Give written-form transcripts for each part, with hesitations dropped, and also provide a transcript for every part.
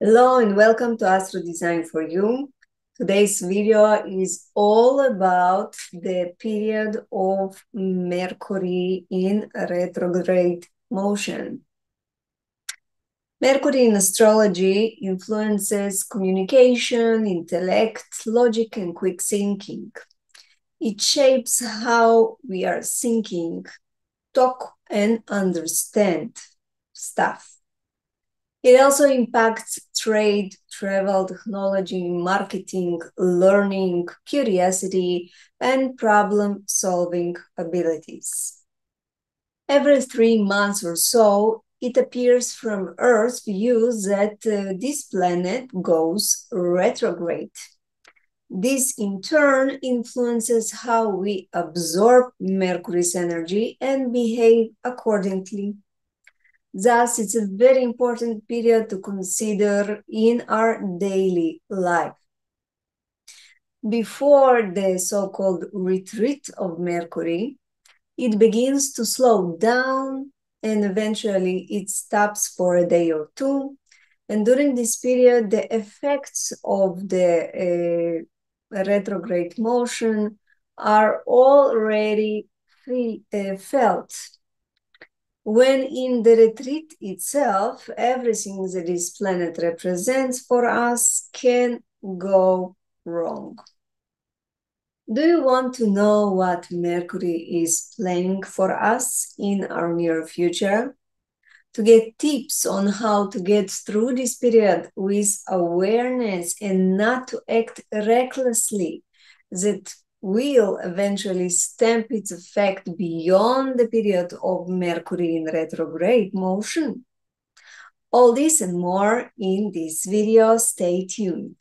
Hello and welcome to Astro Design for You. Today's video is all about the period of Mercury in retrograde motion. Mercury in astrology influences communication, intellect, logic, and quick thinking. It shapes how we are thinking, talk, and understand stuff. It also impacts trade, travel, technology, marketing, learning, curiosity, and problem-solving abilities. Every 3 months or so, it appears from Earth's view that this planet goes retrograde. This, in turn, influences how we absorb Mercury's energy and behave accordingly. Thus, it's a very important period to consider in our daily life. Before the so-called retreat of Mercury, it begins to slow down and eventually it stops for a day or two. And during this period, the effects of the retrograde motion are already felt. When in the retreat itself, everything that this planet represents for us can go wrong. Do you want to know what Mercury is planning for us in our near future? To get tips on how to get through this period with awareness and not to act recklessly, that will eventually stamp its effect beyond the period of Mercury in retrograde motion. All this and more in this video. Stay tuned.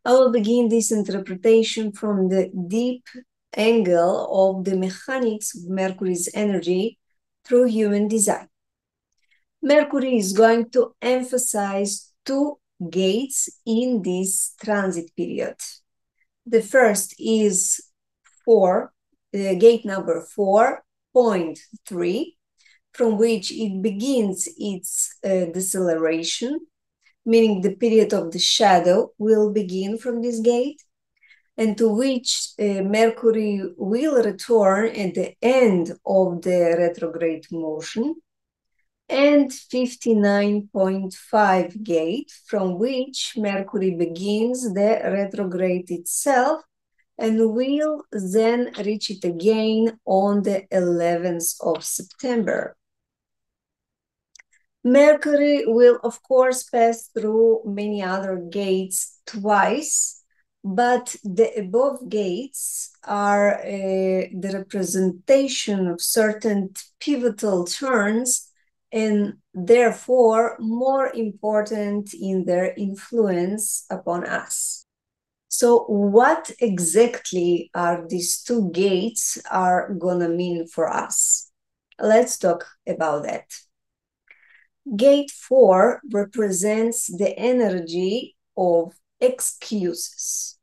I will begin this interpretation from the deep angle of the mechanics of Mercury's energy through human design. Mercury is going to emphasize two gates in this transit period. The first is gate number 4.3, from which it begins its deceleration, meaning the period of the shadow will begin from this gate, and to which Mercury will return at the end of the retrograde motion, and 59.5 gate, from which Mercury begins the retrograde itself and will then reach it again on the 11th of September. Mercury will, of course, pass through many other gates twice, but the above gates are the representation of certain pivotal turns and therefore more important in their influence upon us. So what exactly are these two gates are gonna mean for us? Let's talk about that. Gate 4 represents the energy of excuses,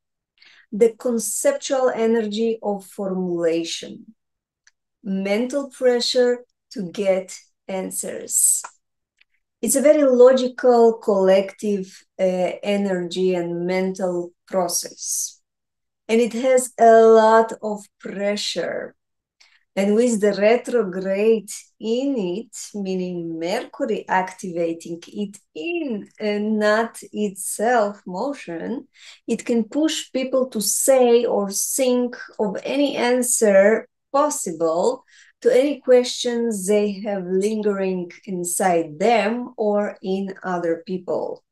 the conceptual energy of formulation, mental pressure to get answers. It's a very logical, collective energy and mental process. And it has a lot of pressure. And with the retrograde in it, meaning Mercury activating it in and not itself motion, it can push people to say or think of any answer possible to any questions they have lingering inside them or in other people.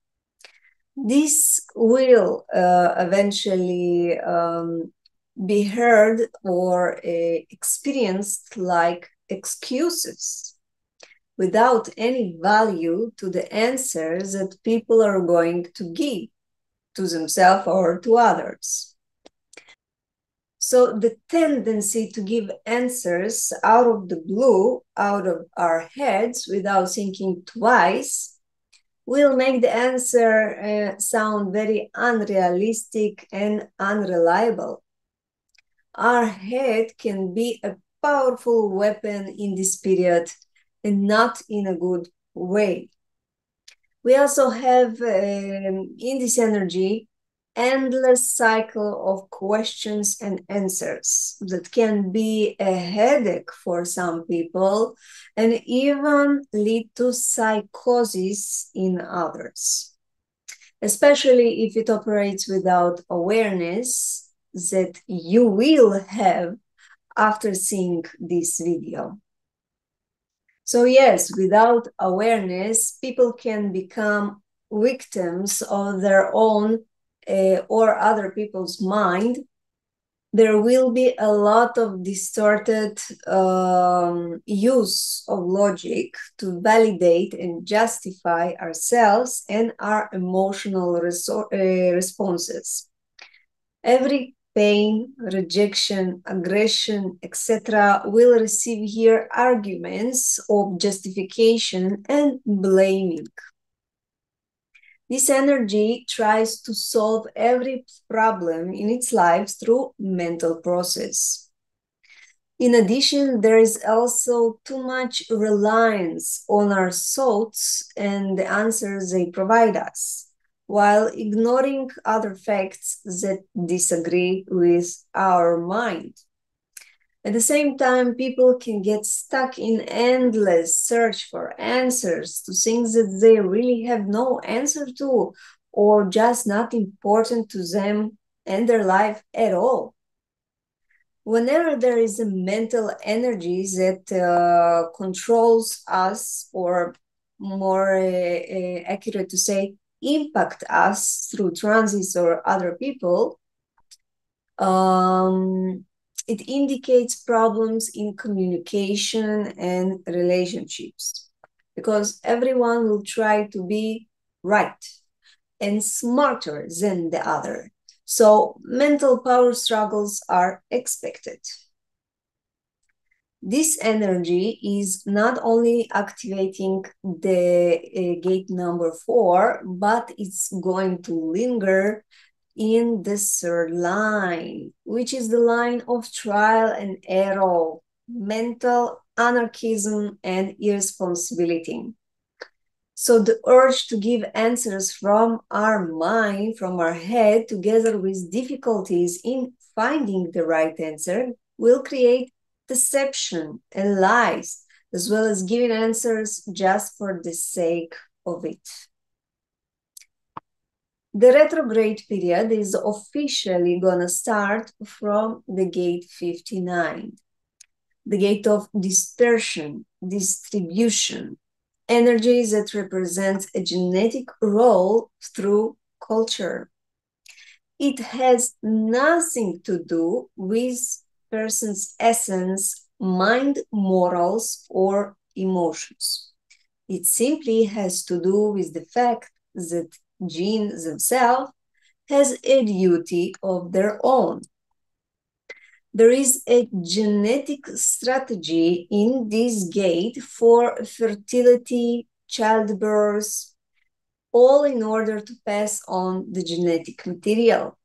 This will eventually be heard or experienced like excuses without any value to the answers that people are going to give to themselves or to others. So the tendency to give answers out of the blue, out of our heads without thinking twice, will make the answer sound very unrealistic and unreliable. Our head can be a powerful weapon in this period, and not in a good way. We also have in this energy endless cycle of questions and answers that can be a headache for some people and even lead to psychosis in others, especially if it operates without awareness that you will have after seeing this video. So yes, without awareness, people can become victims of their own or other people's mind. There will be a lot of distorted use of logic to validate and justify ourselves and our emotional responses. Every pain, rejection, aggression, etc., will receive here arguments of justification and blaming. This energy tries to solve every problem in its life through mental process. In addition, there is also too much reliance on our thoughts and the answers they provide us, while ignoring other facts that disagree with our mind. At the same time, people can get stuck in endless search for answers to things that they really have no answer to, or just not important to them and their life at all. Whenever there is a mental energy that controls us, or more accurate to say, impact us through transits or other people, it indicates problems in communication and relationships, because everyone will try to be right and smarter than the other. So mental power struggles are expected. This energy is not only activating the gate number 4, but it's going to linger in the third line, which is the line of trial and error, mental anarchism, and irresponsibility. So the urge to give answers from our mind, from our head, together with difficulties in finding the right answer, will create deception and lies, as well as giving answers just for the sake of it. The retrograde period is officially gonna start from the gate 59, the gate of dispersion, distribution, energy that represents a genetic role through culture. It has nothing to do with person's essence, mind, morals, or emotions. It simply has to do with the fact that genes themselves has a duty of their own. There is a genetic strategy in this gate for fertility, childbirth, all in order to pass on the genetic material.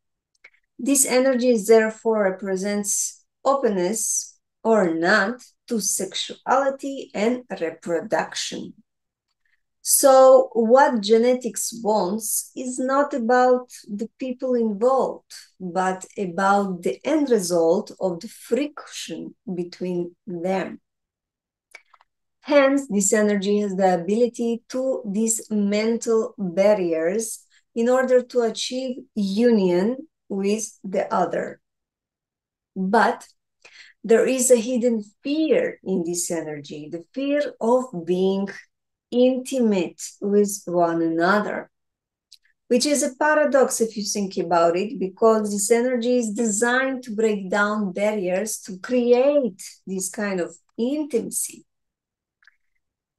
This energy therefore represents openness or not to sexuality and reproduction. So what genetics wants is not about the people involved, but about the end result of the friction between them. Hence, this energy has the ability to dismantle barriers in order to achieve union with the other. But there is a hidden fear in this energy, the fear of being intimate with one another, which is a paradox if you think about it, because this energy is designed to break down barriers to create this kind of intimacy.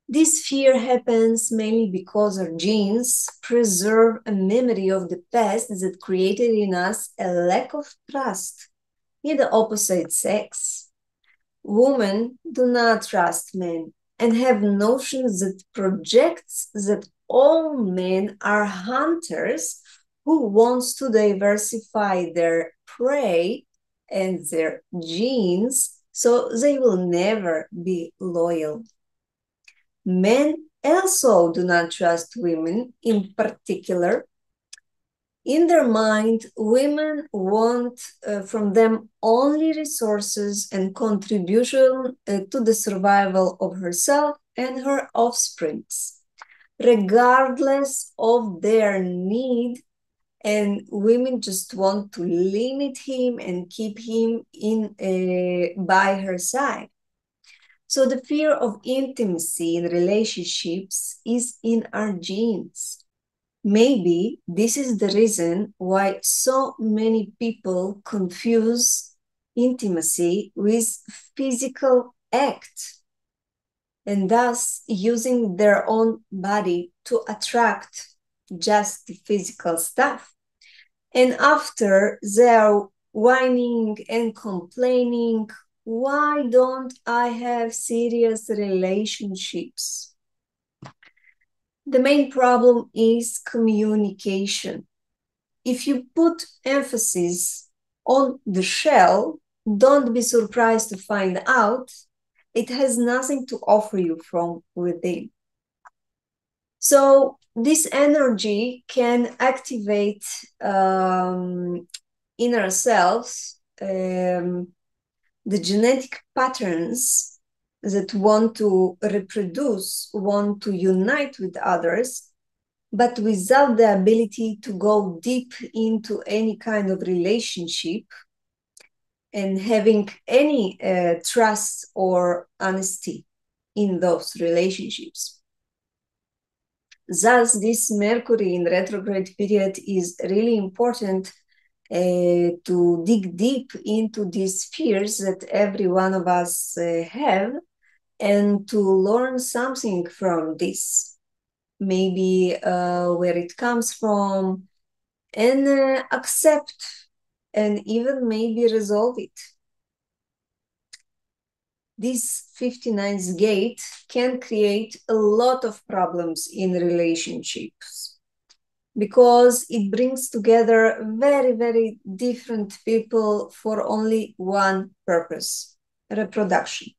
This fear happens mainly because our genes preserve a memory of the past that created in us a lack of trust in the opposite sex. Women do not trust men and have notions that projects that all men are hunters who wants to diversify their prey and their genes so they will never be loyal. Men also do not trust women in particular. In their mind, women want from them only resources and contribution to the survival of herself and her offsprings, regardless of their need. And women just want to limit him and keep him in by her side. So the fear of intimacy in relationships is in our genes. Maybe this is the reason why so many people confuse intimacy with physical act, and thus using their own body to attract just the physical stuff. And after they're whining and complaining, why don't I have serious relationships? The main problem is communication. If you put emphasis on the shell, don't be surprised to find out it has nothing to offer you from within. So this energy can activate in ourselves the genetic patterns that want to reproduce, want to unite with others, but without the ability to go deep into any kind of relationship and having any trust or honesty in those relationships. Thus, this Mercury in retrograde period is really important to dig deep into these fears that every one of us have, and to learn something from this, maybe where it comes from, and accept and even maybe resolve it. This 59th gate can create a lot of problems in relationships because it brings together very, very different people for only one purpose: reproduction.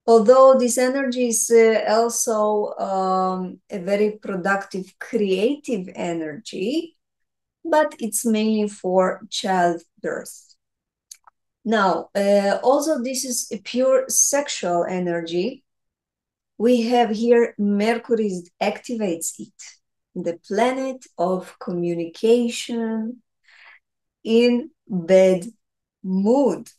Although this energy is also a very productive, creative energy, but it's mainly for childbirth. Now, also this is a pure sexual energy. We have here Mercury activates it, the planet of communication in bad mood.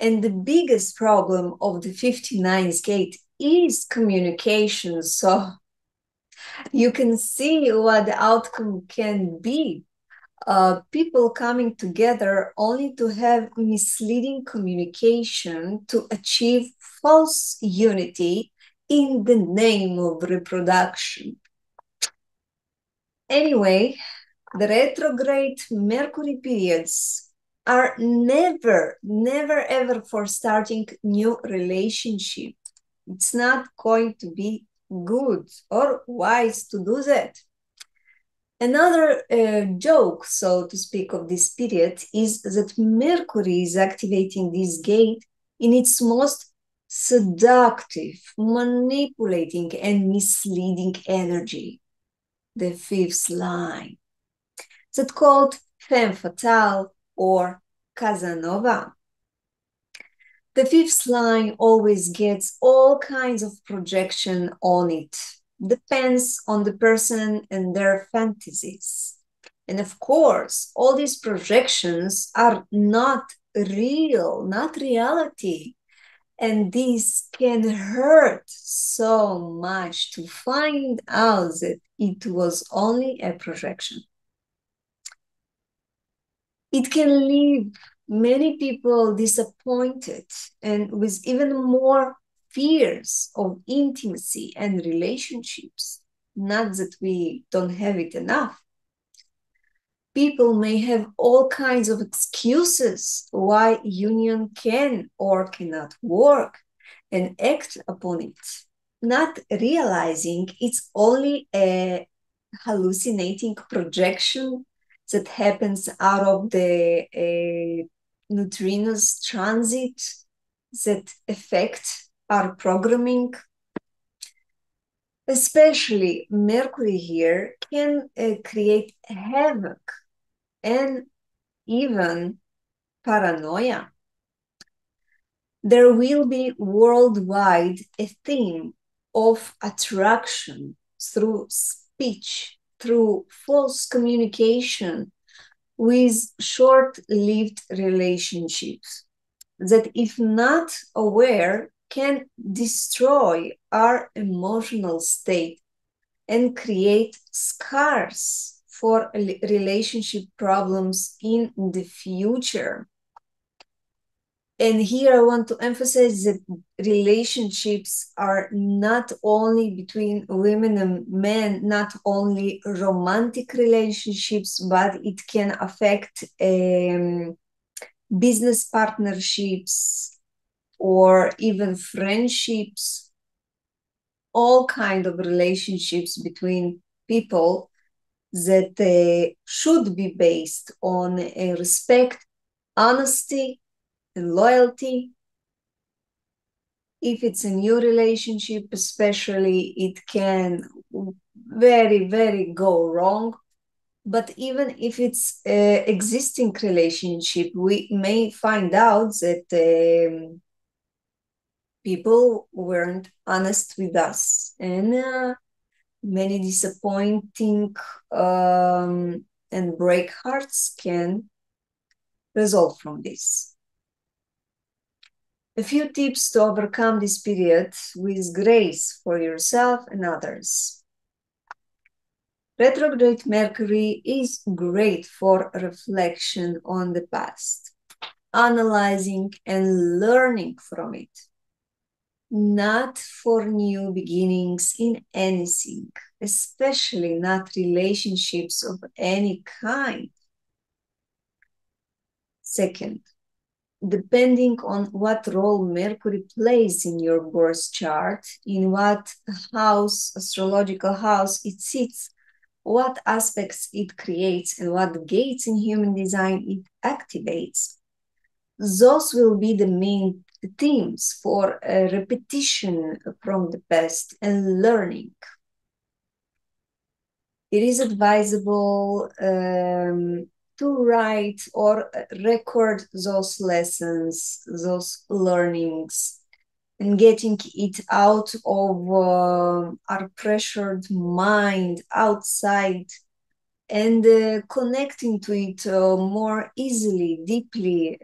And the biggest problem of the 59th gate is communication. So you can see what the outcome can be. People coming together only to have misleading communication to achieve false unity in the name of reproduction. Anyway, the retrograde Mercury periods are never, never, ever for starting new relationship. It's not going to be good or wise to do that. Another joke, so to speak, of this period is that Mercury is activating this gate in its most seductive, manipulating, and misleading energy, the fifth line. That's called femme fatale or Casanova. The fifth line always gets all kinds of projection on it. Depends on the person and their fantasies. And of course, all these projections are not real, not reality. And this can hurt so much to find out that it was only a projection. It can leave many people disappointed and with even more fears of intimacy and relationships. Not that we don't have it enough. People may have all kinds of excuses why union can or cannot work and act upon it, not realizing it's only a hallucinating projection that happens out of the neutrinos transit that affect our programming. Especially Mercury here can create havoc and even paranoia. There will be worldwide a theme of attraction through speech, through false communication with short-lived relationships that, if not aware, can destroy our emotional state and create scars for relationship problems in the future. And here I want to emphasize that relationships are not only between women and men, not only romantic relationships, but it can affect business partnerships or even friendships, all kind of relationships between people that should be based on respect, honesty, and loyalty. If it's a new relationship, especially, it can very, very go wrong. But even if it's an existing relationship, we may find out that people weren't honest with us, and many disappointing and break hearts can result from this. A few tips to overcome this period with grace for yourself and others. Retrograde Mercury is great for reflection on the past, analyzing and learning from it, not for new beginnings in anything, especially not relationships of any kind. Second, depending on what role Mercury plays in your birth chart, in what house, astrological house it sits, what aspects it creates, and what gates in human design it activates. Those will be the main themes for a repetition from the past and learning. It is advisable to write or record those lessons, those learnings, and getting it out of our pressured mind outside and connecting to it more easily, deeply,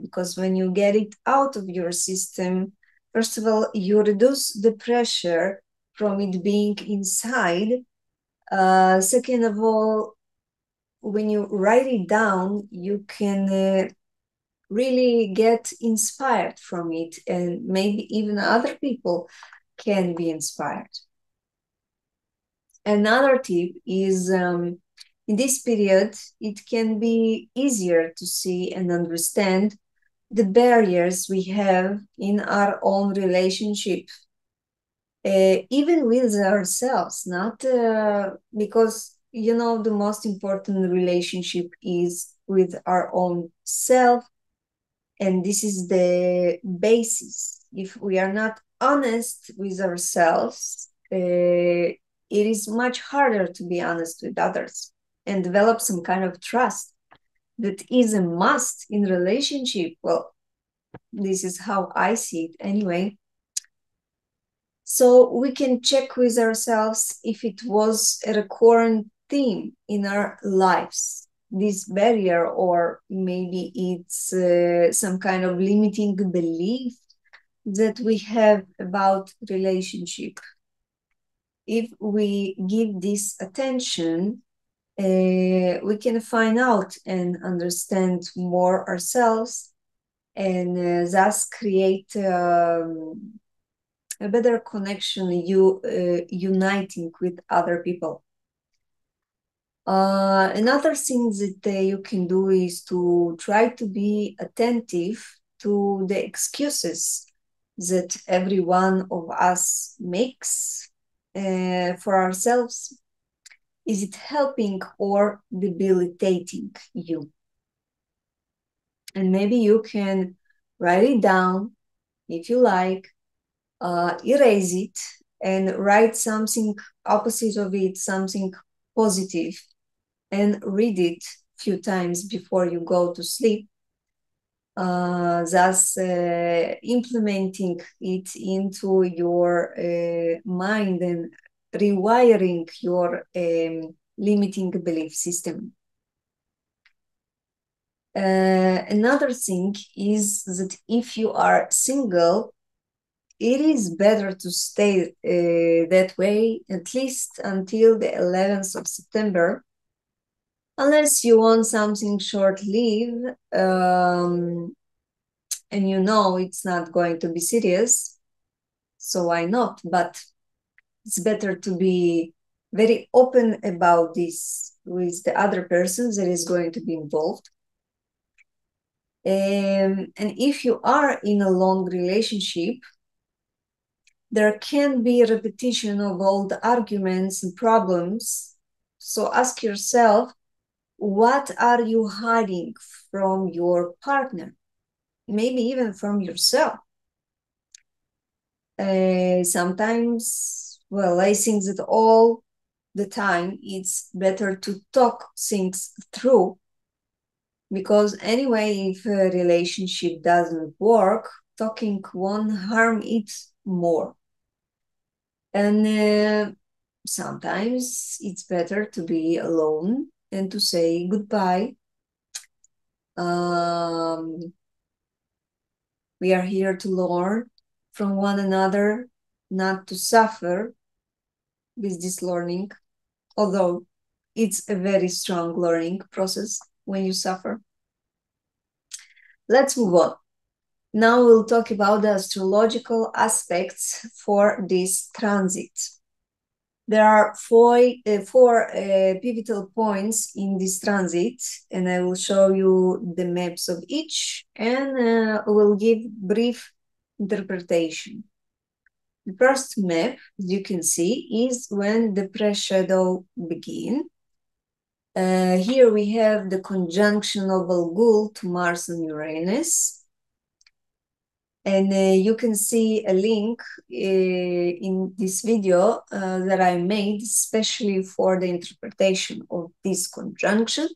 because when you get it out of your system, first of all, you reduce the pressure from it being inside. Second of all, when you write it down, you can really get inspired from it, and maybe even other people can be inspired. Another tip is in this period, it can be easier to see and understand the barriers we have in our own relationship, even with ourselves, not because, you know, the most important relationship is with our own self, and this is the basis. If we are not honest with ourselves, it is much harder to be honest with others and develop some kind of trust that is a must in relationship. Well, this is how I see it anyway. So we can check with ourselves if it was a recurrent theme in our lives, this barrier, or maybe it's some kind of limiting belief that we have about relationship. If we give this attention, we can find out and understand more ourselves, and thus create a better connection, uniting with other people. Another thing that you can do is to try to be attentive to the excuses that every one of us makes for ourselves. Is it helping or debilitating you? And maybe you can write it down if you like, erase it, and write something opposite of it, something positive, and read it a few times before you go to sleep, thus implementing it into your mind and rewiring your limiting belief system. Another thing is that if you are single, it is better to stay that way at least until the 11th of September, unless you want something short-lived, and you know it's not going to be serious, so why not? But it's better to be very open about this with the other person that is going to be involved. And if you are in a long relationship, there can be a repetition of old arguments and problems. So ask yourself, what are you hiding from your partner? Maybe even from yourself. Sometimes, well, I think that all the time it's better to talk things through, because anyway, if a relationship doesn't work, talking won't harm it more. And sometimes it's better to be alone and to say goodbye. We are here to learn from one another, not to suffer with this learning, although it's a very strong learning process when you suffer. Let's move on. Now we'll talk about the astrological aspects for this transit. There are four pivotal points in this transit, and I will show you the maps of each, and will give brief interpretation. The first map, as you can see, is when the pre-shadow begins. Here we have the conjunction of Algol to Mars and Uranus. And you can see a link in this video that I made especially for the interpretation of this conjunction.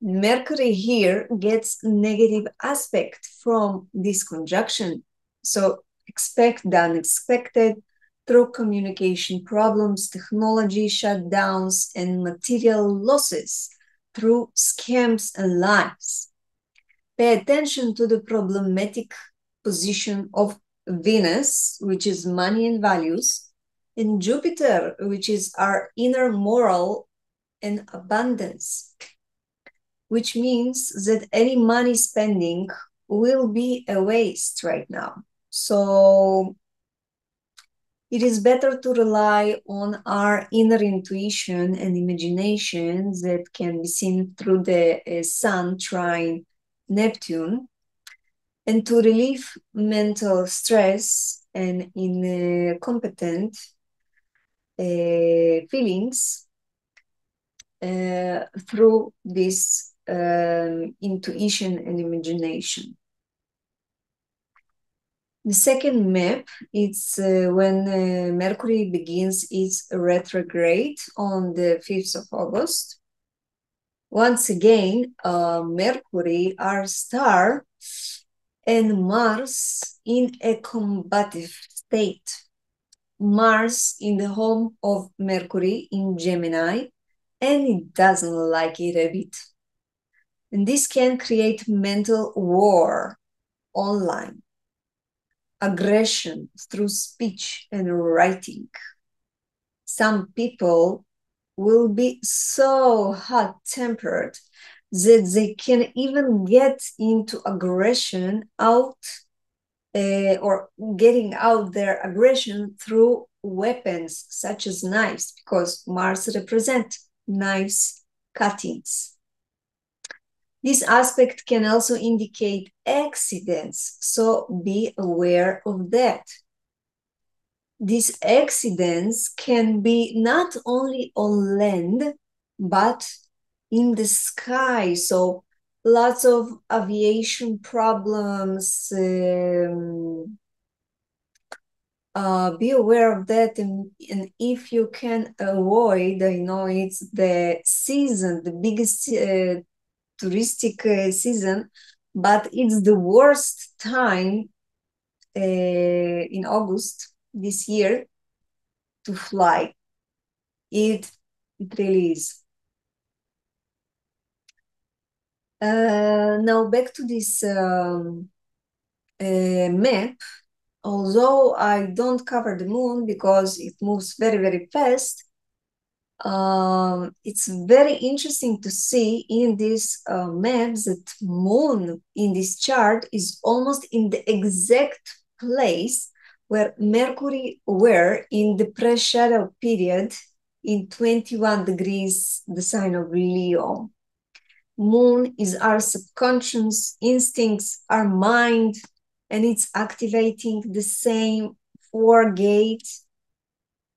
Mercury here gets negative aspect from this conjunction. So expect the unexpected through communication problems, technology shutdowns, and material losses through scams and lies. Pay attention to the problematic position of Venus, which is money and values, and Jupiter, which is our inner moral and abundance, which means that any money spending will be a waste right now. So it is better to rely on our inner intuition and imagination that can be seen through the Sun trine Neptune, and to relieve mental stress and incompetent feelings through this intuition and imagination. The second map, it's when Mercury begins its retrograde on the 5th of August. Once again, Mercury, our star, and Mars in a combative state. Mars in the home of Mercury in Gemini, and it doesn't like it a bit. And this can create mental war online, aggression through speech and writing. Some people will be so hot-tempered that they can even get into aggression out or getting out their aggression through weapons such as knives, because Mars represents knives, cuttings. This aspect can also indicate accidents, so be aware of that. These accidents can be not only on land, but in the sky. So lots of aviation problems. Be aware of that, and if you can avoid, I know it's the season, the biggest touristic season, but it's the worst time in August this year to fly. It really is. Now back to this map. Although I don't cover the moon because it moves very, very fast, it's very interesting to see in this map that moon in this chart is almost in the exact place where Mercury were in the pre-shadow period in 21 degrees, the sign of Leo. Moon is our subconscious instincts, our mind, and it's activating the same 4 gates.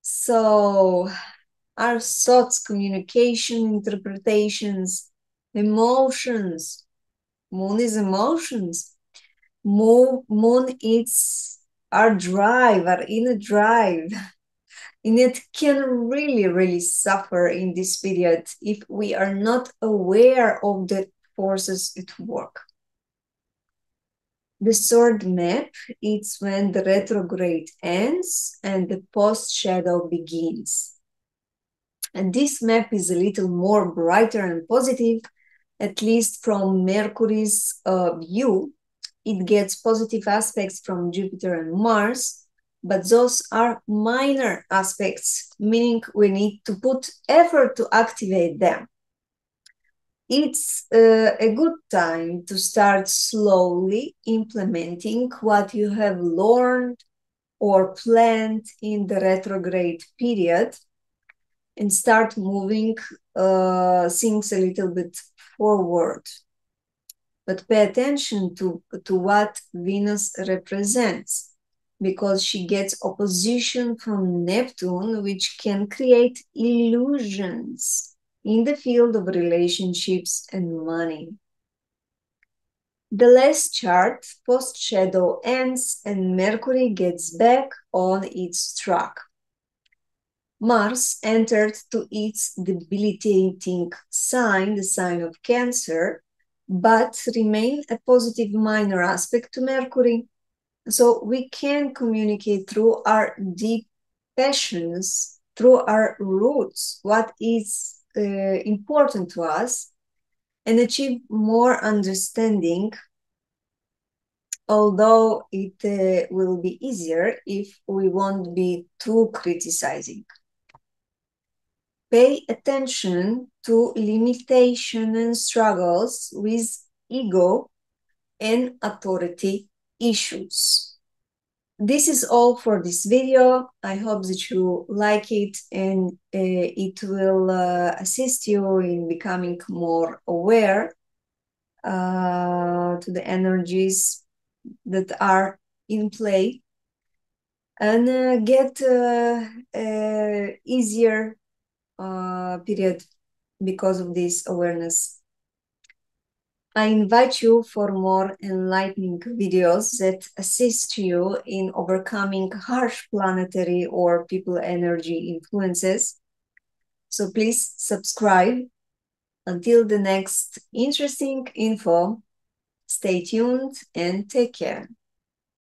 So our thoughts, communication, interpretations, emotions. Moon is emotions. Moon is our drive, our inner drive. And it can really, really suffer in this period if we are not aware of the forces at work. The third map, it's when the retrograde ends and the post-shadow begins. And this map is a little more brighter and positive, at least from Mercury's view. It gets positive aspects from Jupiter and Mars, but those are minor aspects, meaning we need to put effort to activate them. It's a good time to start slowly implementing what you have learned or planned in the retrograde period and start moving things a little bit forward. But pay attention to what Venus represents, because she gets opposition from Neptune, which can create illusions in the field of relationships and money. The last chart, post-shadow ends and Mercury gets back on its track. Mars entered to its debilitating sign, the sign of Cancer, but remained a positive minor aspect to Mercury. So we can communicate through our deep passions, through our roots, what is important to us, and achieve more understanding, although it will be easier if we won't be too criticizing. Pay attention to limitation and struggles with ego and authority issues. This is all for this video. I hope that you like it and it will assist you in becoming more aware to the energies that are in play and get easier period because of this awareness. I invite you for more enlightening videos that assist you in overcoming harsh planetary or people energy influences. So please subscribe. Until the next interesting info, stay tuned and take care.